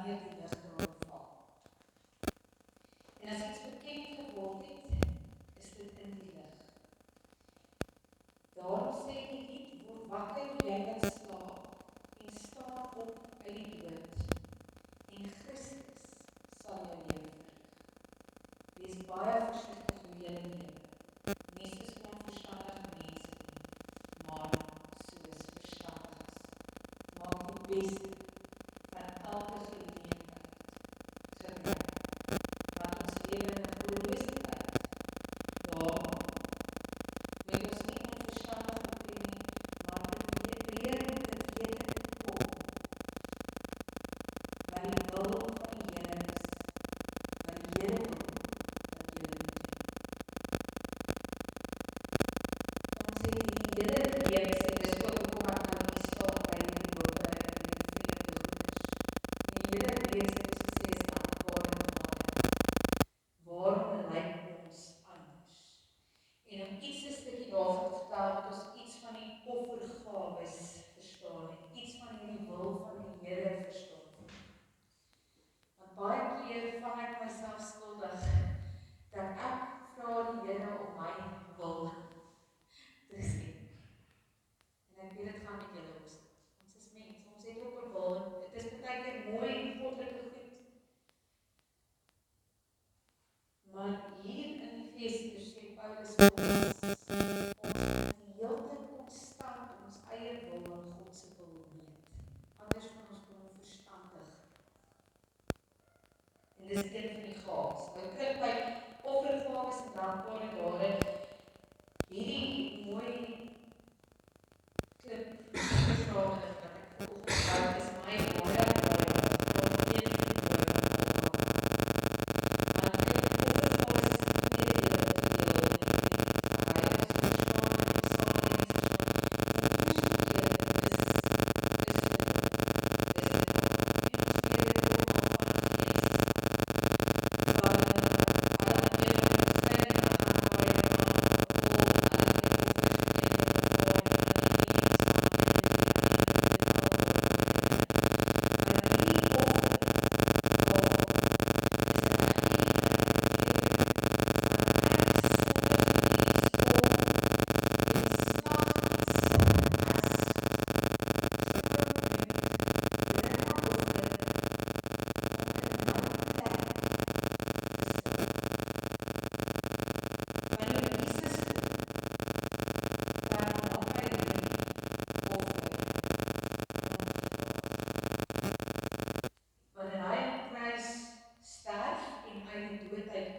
wanneer die lig daarop val. En as iets bekend geword het, is dit in die lig. Daarom sê die lied, word wakker jy wat slaap, en staan op uit die dood, en Christus sal jou lewe verlig. Wees baie versigtig hoe jy lewe. Nie soos onverstandige mense nie, maar soos verstandiges. Maak die beste van elke geleentheid. Want ons lewe in 'n goddelose tyd. Daar moet ons nie onverstandig optree nie, maar probeer dit weet in kom. Want die wil van die Here is, want die Here wil dat jy dit doen. Ons het die hele reeks, en dis ook hoekom ek nou nie staat by die boeke en die vreemde goeders. Die hele reeks het ons gesê is dankbaar en genade. Waarom lyk ons anders? En om iets 'n stukkie daarvan te vertel, dat ons iets van die offergawes verstaan en iets van hierdie wil van die Here verstaan. Want baie keer vang ek myself skuldig dat ek vra die Here om my wil te sê. En ek weet dit gaan met julle ook so. Ons is mens, ons het ook 'n wil. Dit is baie keer mooi en goddelike goed. Maar hier in Efesiërs sê Paulus vir ons die hele tyd konstant ons eie wil en God se wil meet. Anders van ons onverstandig. En dis een van die gawes. Nou kyk by offergawes en dankbare dade. Hierdie mooi klip verslae wat ek vanoggend is my baie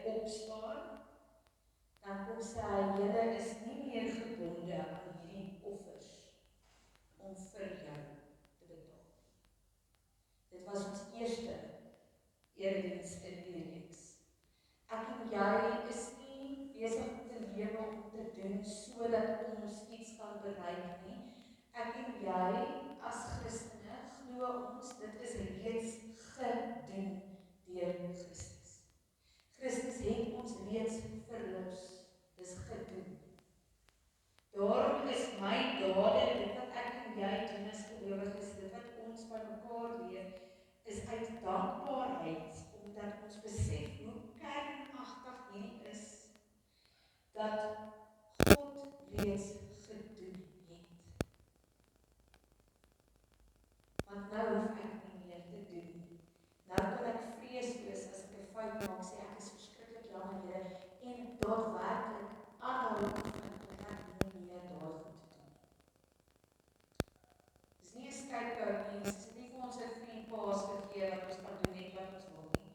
opstaan, dan kom sê hy, julle is nie meer gebonde aan hierdie offers om vir jou te betaal. Dit was ons eerste erediens in die reeks. Ek en jy is nie besig om te lewe om te doen sodat ons iets kan bereik nie. Ek en jy as Christene glo ons dit is reeds gedoen deur Christus. Christus het ons reeds verlos. Dis gedoen. Daarom is my dade, dit wat ek en jy doen as gelowiges, dit wat ons by mekaar leer, is uit dankbaarheid, omdat ons besef hoe kernagtig hierdie is, dat God reeds gedoen het. Want nou hoef ek nie meer te doen. Nou kan ek vreesloos as ek 'n fout maak, sê ek is verskriklik jammer Here en daadwerklik aanhou om tot ek nie meer daar goed te doen. Dis nie 'n skype nie, dis nie vir ons 'n free pass gegee wat ons kan doen net wat ons wil nie.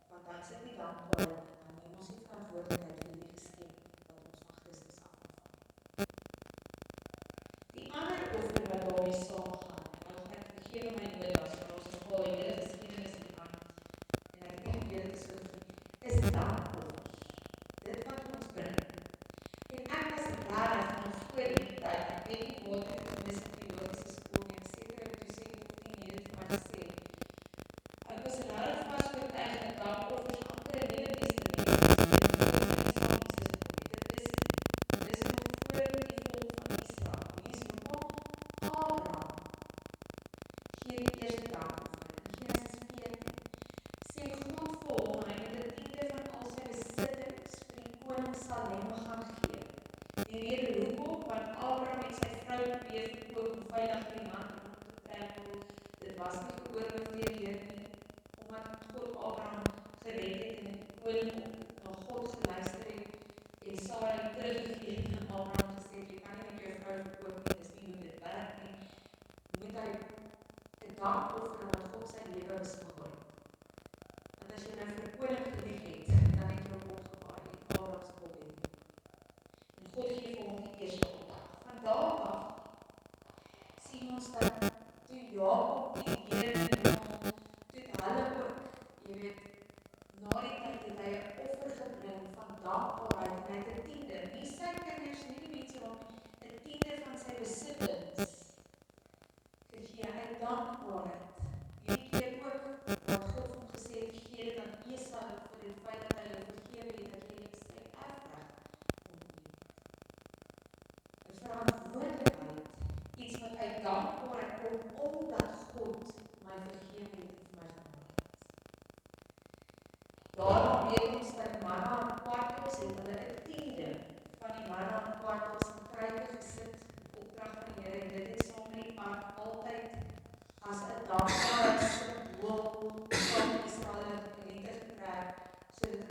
Want dan sit nie dankbaar en dan neem ons nie verantwoordelikheid vir die geskenk wat ons van Christus afontvang. Die ander offer wat daarmee saamgaan, en nou gaan ek vergewe my notas, want ons het al die hele geskiedenis in die hand, en ek dink julle is so goed, is dankoffers. Dit wat ons bring. En ek was rarig van voor die tyd, ek weet nie wat ek mis in theologiese skool, en seker toe sê ek ook nie het vir my gesê. Ek was rarig vast oortuig dat dankoffers amper 'n nuwe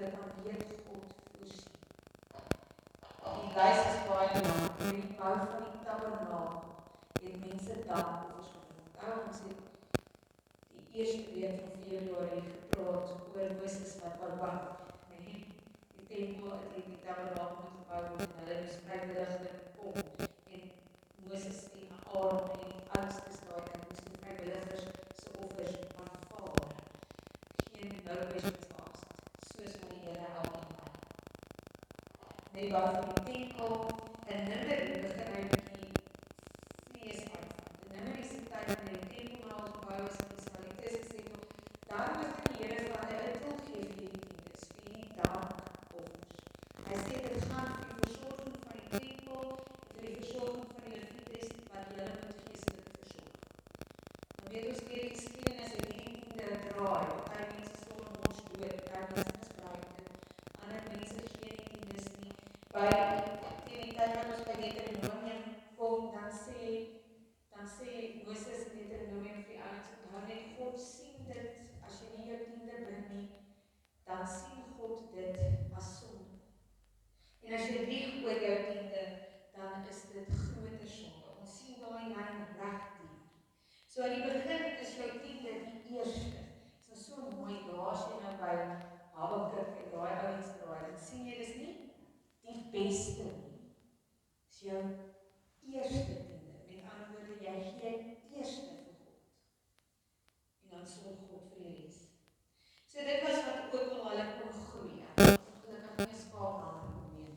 hulle kan weet God voorsien. Die lys is baie lank. Met die bou van die tabernakel het mense dankoffers gebring. Ons het die eerste week van Februarie gepraat oor Moses wat bou. Die tempel, die tabernakel moet gebou word en hulle moes vrywilliglik kom. En Moses en Aaron en die oudstes daai moes die vrywilligers se offers aanvaar. Geen no questions asked, soos wat die Here elkeen lei. Die bou van die tempel in Nimeri begin hy bietjie vlees uitvat. In Nimeri se tyd wanneer die tempel nou al gebou is en die Israeliete gesettel, dan begin die Here vir hulle 'n tol gee vir die tiendes, vir die dankoffers. Hy sê dit gaan vir die versorging van die tempel en vir die versorging van die Lewites wat hulle moet geestelik versorg. Dan weet ons deur die geskiedenis het hierdie tiende draai, party mense slaan ons dood, party mense misbruik dit, ander mense gee nie tiendes nie. By teen die tyd wat ons by Deuteronomium kom, dan sê Moses in Deuteronomium vir die ouens, onthou net God sien dit, as jy nie jou tiende bring nie, dan sien God dit as sonde. En as jy lieg oor jou tiende, dan is dit groter sonde. Ons sien daai lyn reg deur. So aan die begin is jou tiende die eerste. Dit is so mooi, daar as jy nou by Habakuk en daai ouens draai, dan sien jy dis nie die beste nie. Dis jou eerste tiende. Met ander woorde, jy gee eerste vir God. En dan sorg God vir die res. So dit was wat ook al hulle kon groei. Gelukkig nie 'n skaaphandel probeer.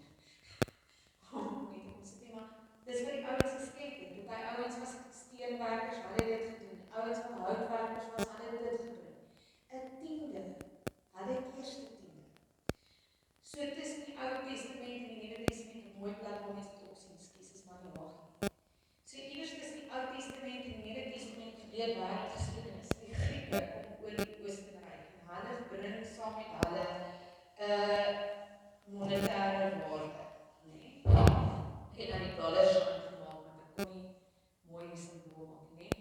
Dis wat die ouens geskep het. Die ouens was steenwerkers, hulle het dit gedoen. Ouens wat houtwerkers was, hulle het dit gebring. 'n tiende, hulle het eerste tiende. So tussen die Ou Testament en die Nuwe Testament, 'n mooi plek waar mense dit ook sien, skus, is maar nie waar nie. So iewers tussen die Ou Testament en die Nuwe Testament gebeur wêreldgeskiedenis. Die Grieke kom oor die Oostenryk en hulle bring saam met hulle 'n monetêre waarde, nê? En dan die dollars aangemaak, want dit kon nie mooi simbool maak nie.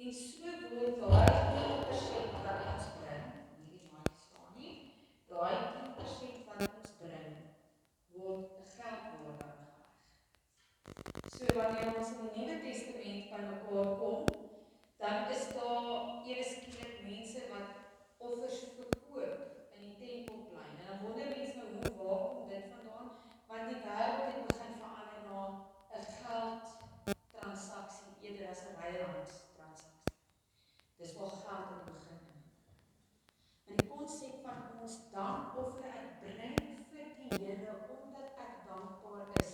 En so word daai 10% wat ons bring, nie die maak staan nie, daai 10% wat ons bring, word 'n geldwaarde aangeheg. So wanneer ons in die Nuwe Testament bymekaar kom, dan is daar ewe skielik mense wat offers verkoop in die tempelplein. En dan wonder mense nou, waar kom dit vandaan? Want die wêreld het begin verander na 'n geldtransaksie eerder as 'n rylandstransaksie. Dis waar geld in die begin in. Maar die konsep van ons dankoffer uitbring vir die Here omdat ek dankbaar is.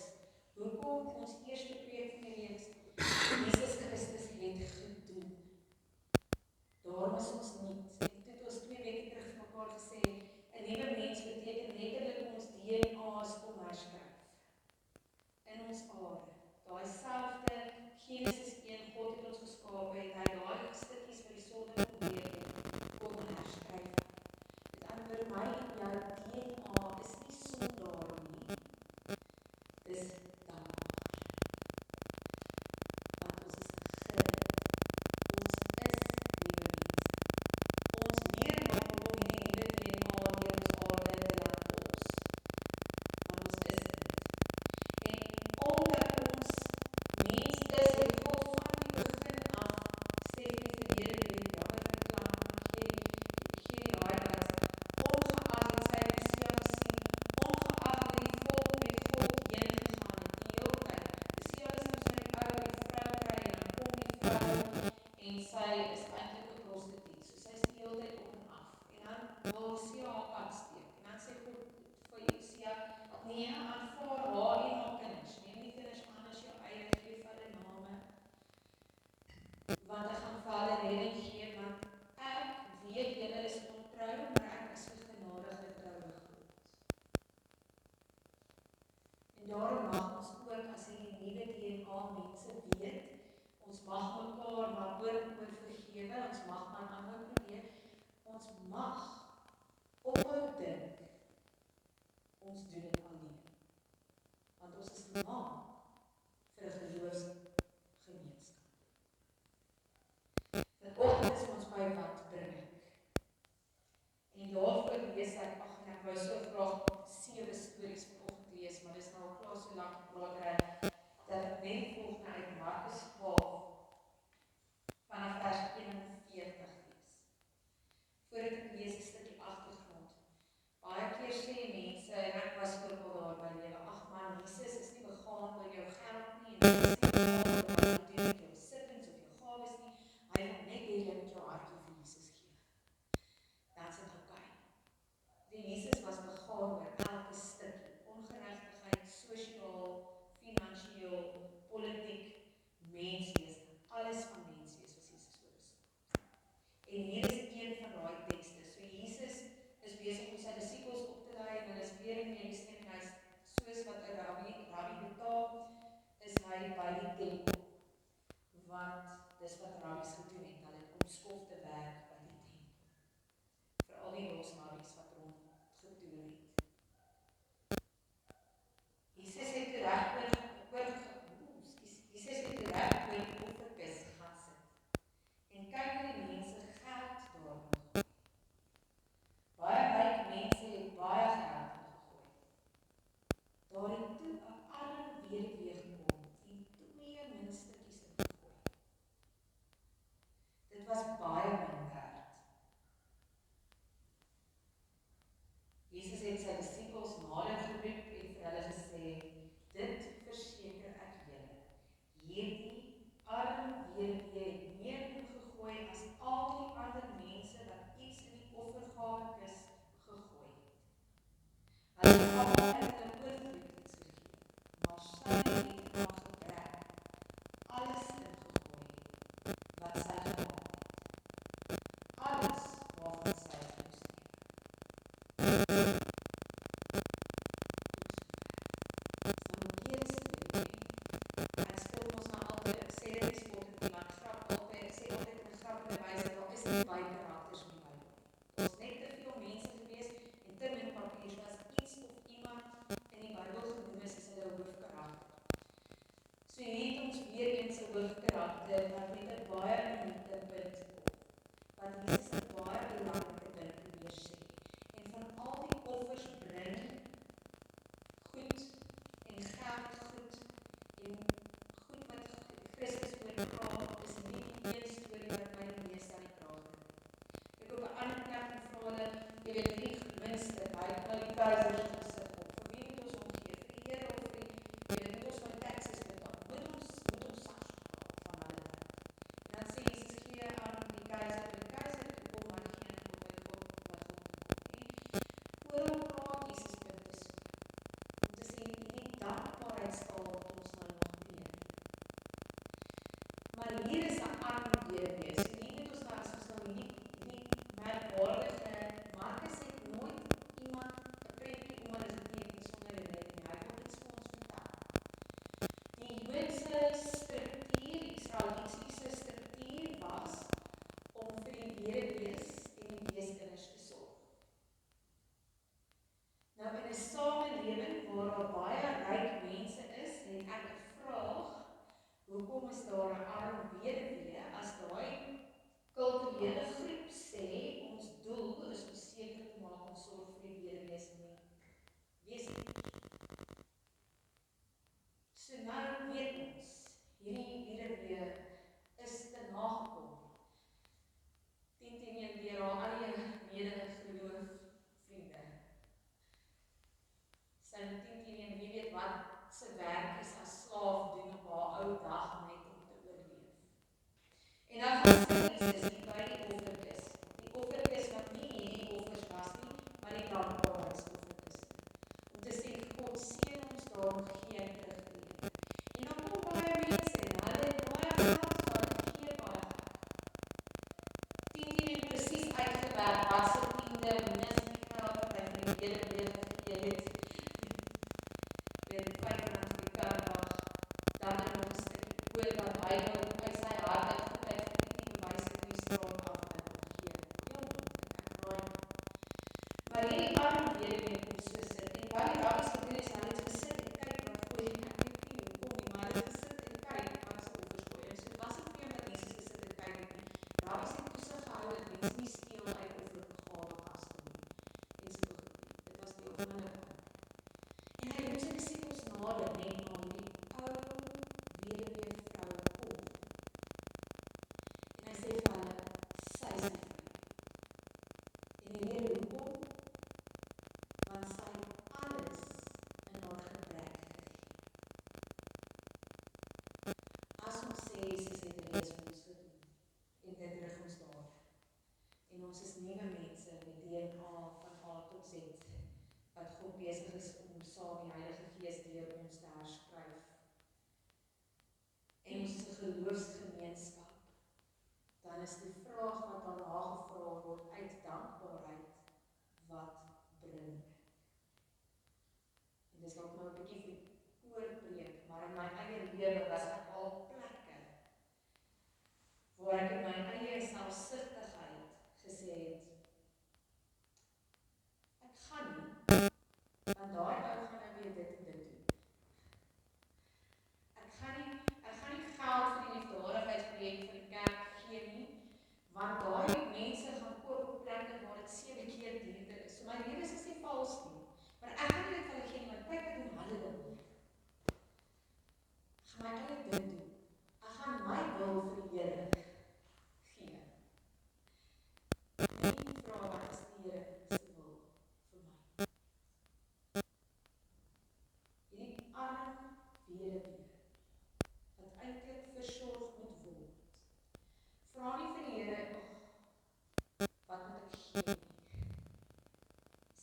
Hoekom ons eerste preek van die reeks Jesus Christus het gedoen. Daarom is ons nie. En toe het ons 2 weke terug vir mekaar gesê, 'n nuwe mens beteken letterlik ons DNA is omherskryf. In ons aarde. Daai selfde Genesis 1, God het ons geskaap, het hy daai stukkies vir die sonde probeer het, omherskryf. Met ander woorde, my en jou DNA is nie sondaar nie. Dis dankbaar. Want ons is gered. Ons is nuwe mense. Ons leer nog om hierdie nuwe DNA deur ons aarde te laat pos. Want ons is dit. En omdat ons mens is, het God van die begin af, Stephanie verlede week, jammer vir die klank, maar gee die highlights, ongeag het sy Messia gesien, ongeag het die volk met God heen gegaan het, die hele tyd. Messia is nou sy die ou, die vrou kry, en dan kom die vrou, en sy is eintlik 'n prostituut, so sy is die hele tyd op en af. En dan wil Messia haar pad steek, en dan sê God vir Messia, nee, aanvaar haar en haar kinders, neem die kinders aan as jou eie, gee vir hulle name, want ek gaan vir hulle redding gee, want ek weet julle is ontrou, maar ek is 'n genadige troue God. En daarom mag ons ook as hierdie nuwe DNA mense weet, ons mag mekaar maar oor vergewe, ons mag maar aanhou probeer, ons mag ophou dink, ons doen dit alleen. Want ons is gemaak vir 'n geloofsgemeenskap. Vanoggend is ons by wat bring ek. En daarvoor lees ek dis wat rabbies gedoen het, hulle het kom skof te werk by die tempel. Vir al die losnabbies wat rond getoer het. Jesus het toe reg oor die offerkis gaan sit. En kyk hoe die mense geld daarin gegooi. Baie ryk mense het baie geld ingegooi. Daar het toe 'n arm weduwee gekom en 2 muntstukkies ingegooi. Dit was baie min werd. Jesus het sy disippels nader geroep en vir hulle gesê, dit verseker ek julle, hierdie arm weduwee het meer ingegooi as al die ander mense wat iets in die offergawekis gegooi het. Hulle het almal uit hulle oorvloed iets gegee, maar sy het in haar gebrek alles ingegooi wat sy gehad het. Alles waarvan sy moes neem. Ek speel ons nou altyd, sê dit nie spot het nie, maar grap altyd, ek sê altyd in 'n grappige wyse, daar is nie baie karakters in die Bybel. Daar's net te veel mense gewees en te min papier, so as iets of iemand in die Bybel genoem is hulle 'n hoofkarakter. So hier het ons weer eens 'n hoofkarakter wat met 'n baie unieke punt kom, wat Jesus 'n baie belangrike ding probeer sê. En van al die offers bring, goed en geld goed en goed wat Christus oorpraat, is nie die een storie wat my die meeste aan die kraag bring. Ek op 'n ander plek en vra hulle, jy weet hierdie minste, hy het nou die keisers gesit op, vir wie moet ons omgee, vir die Here of vir die, jy weet, moet ons van taxes betaal, moet ons SARS betaal van hulle. En dan sê Jesus, gee aan die keiser toe kom, maar geen God by God wat God toe kom. Oral praat Jesus punte so, om te sê, hierdie dankbaarheidstaal wat ons nou nog leer. Maar hier is 'n arm weduwee, so hier moet ons nou, as ons nou hierdie merkwaardige, Markus het nooit iemand, 'n prentjie iemand is geteken sonder 'n rede nie, hy wil iets vir ons vertel. Die Joodse struktuur, die Israelitiese struktuur was om vir die weduwees en die weeskinders te sorg. Nou in 'n samelewing waar daar baie ryk mense is, het ek 'n vraag, hoekom is daar 'n arm weduwee as daai kulturele groep sê ons doel is om seker te maak ons sorg vir die weduwees en die weeskinders. So nou weet ons, hierdie weduwee is te nagekom. 10 teen 1 weer haar eie mede-geloof vriende. Sy moet 10 teen 1, wie weet wat sy werkies as slaaf doen op haar ou dag net om te oorleef. En dan gaan sy Jesus hier by die offerkis. Die offerkis wat nie hierdie offers was nie, maar die dankbaarheidsofferkis. Om te sê, God seën ons daarom gee en teruggee. En dan kom baie mense en hulle het baie geld, so hulle gee baie geld. 10 teen 1 presies uitgewerk, wat se tiende, minus die geld wat hy vir die weduwee gegee het. Weer die R5 vir die karwag, dan nog 'n stukkie oor wat hy nou uit sy hart uitgekryg het, nie bewys het die straat af en omgee. Heel moeilik, ek raai nie. Maar hierdie arm weduwee kom so sit, en wat die rabbies gedoen is, hulle het gesit en kyk wat gooi, ek weet nie hoekom nie, maar hulle het gesit en kyk wat se offers gooi. En so het was het vreemd dat Jesus gesit en kyk het nie. Rabbies het toesig gehou dat mense nie steel uit offergawekaste nie. En so, dit was die onmiddellike. En hy roep sy disippels nader net na hierdie ou weduwee vrou kom. En hy sê vir hulle, sy is my vrou. En die rede hoekom? Want sy het alles in haar gebrek gegee. As ons sê Jesus het reeds vir ons gedoen, en dit rig ons daar. En ons is nuwe mense met DNA van A tot Z, wat God besig is om saam die Heilige Gees deur ons te herskryf. En ons is 'n geloofsgemeenskap. Dan is die vraag wat daarna gevra word uit dankbaarheid, wat bring ek? En dis dalk nou 'n bietjie oorpreek, maar in my eie lewe was ek al plekke waar ek in my eie selfsugtigheid gesê het, ek gaan nie, want daai ou gaan nou weer dit en dit doen. Ek gaan nie geld vir die liefdadigheidsprojek vir die kerk gee nie, want daai mense gaan koop op plekke waar dit 7 keer duurder is. So my lewens is nie vals nie, maar ek gaan nie dit vir hulle gee nie, want kyk wat doen hulle dan nie. Ek gaan my eie ding doen. Ek gaan my wil vir die Here gee. En nie vra wat is die Here se wil vir my. Hierdie arm weduwee wat eintlik versorg moet word. Vra nie vir die Here, wat moet ek gee nie.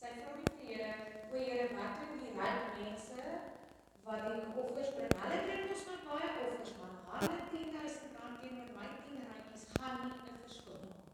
Sy vra nie vir die Here, o Here, wat doen die ryk mense wat die offers bring? Hulle bring ons maar baie offers, maar hulle 10.000 rand teenoor my 10 randjies gaan nie 'n verskil maak.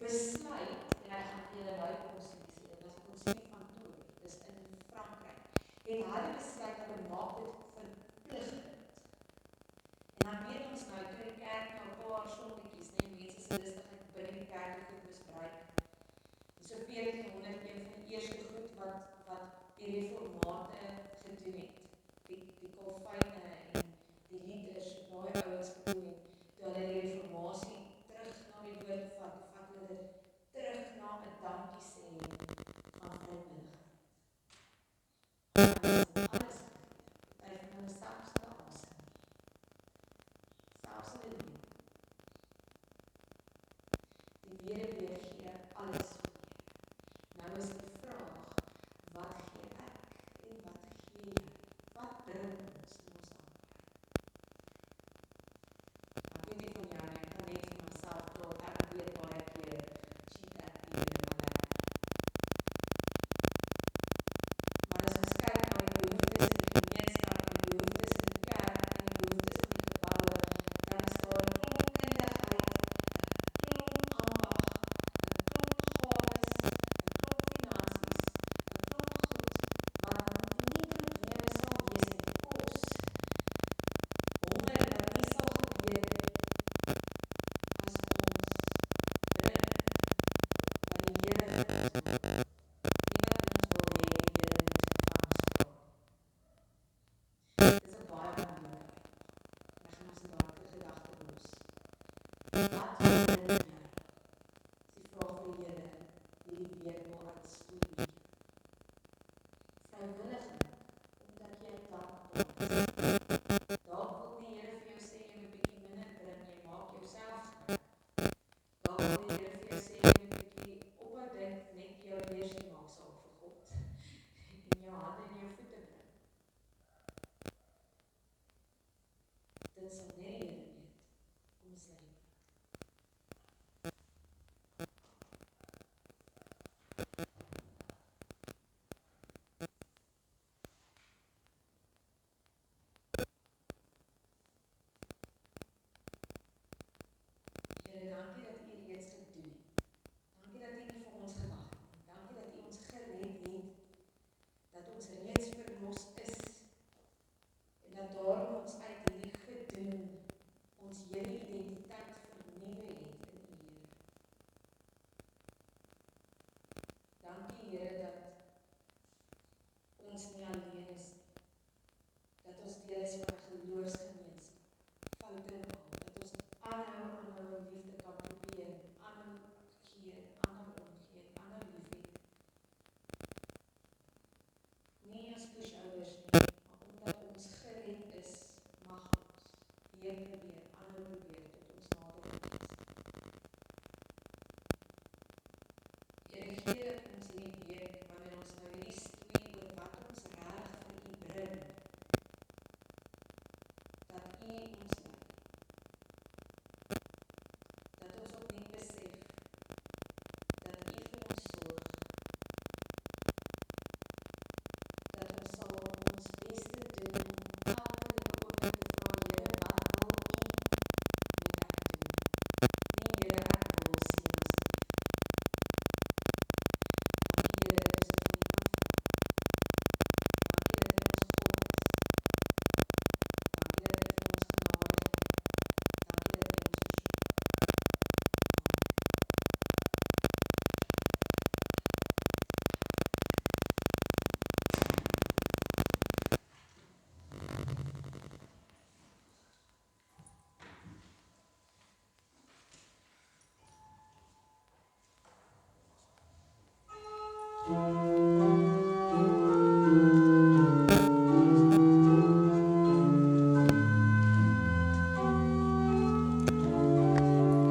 Besluit, en ek gaan julle nou kom sê, dit was 'n konsept van Toer, dis in Frankryk, en hulle besluit dat hulle maak dit verpligtend. En dan weet ons nou, toe die kerk nou 'n paar songetjies, mense se lustigheid binne die kerk goed misbruik. En so 1400 een van die eerste goed wat die reformate gedoen het, die Calvyne en die Luthers, baie ouens gedoen het, toe hulle die reformatie terug na die woord vat hulle dit terug na 'n dankie sê van vrywilligheid. Alles gegee. Hy het hulle selfs te asem. Selfs hulle nie. Die weduwee gee alles vir die Here. Nou is die vraag, wat gee ek en wat gee jy? Wat bring ons in ons aanbreek? Ek weet nie van jou nie, ek kan net vir myself praat, ek weet baie keer, cheat ek hier en maar lekker. Maar as ons kyk na die behoeftes in die gemeenskap, die behoeftes in die kerk, en die behoeftes in die gebouwe, dan is daar 'n klomp kundigheid, 'n klomp ambag, 'n klomp gawes, 'n klomp finansies, 'n klomp goed, wat nie probleme sal wees in die kos, honger wat nie sal gebeur as ons binne by die Here is, nie wat ons wil hê die Here moet van ons vra. Dit is 'n baie moeilike. Ek gaan ons 'n daardie gedagte los. Wat bring jy? Dis die vraag vir die Here hierdie week wil uitstuur. Vrywillig, omdat jy dankbaar is.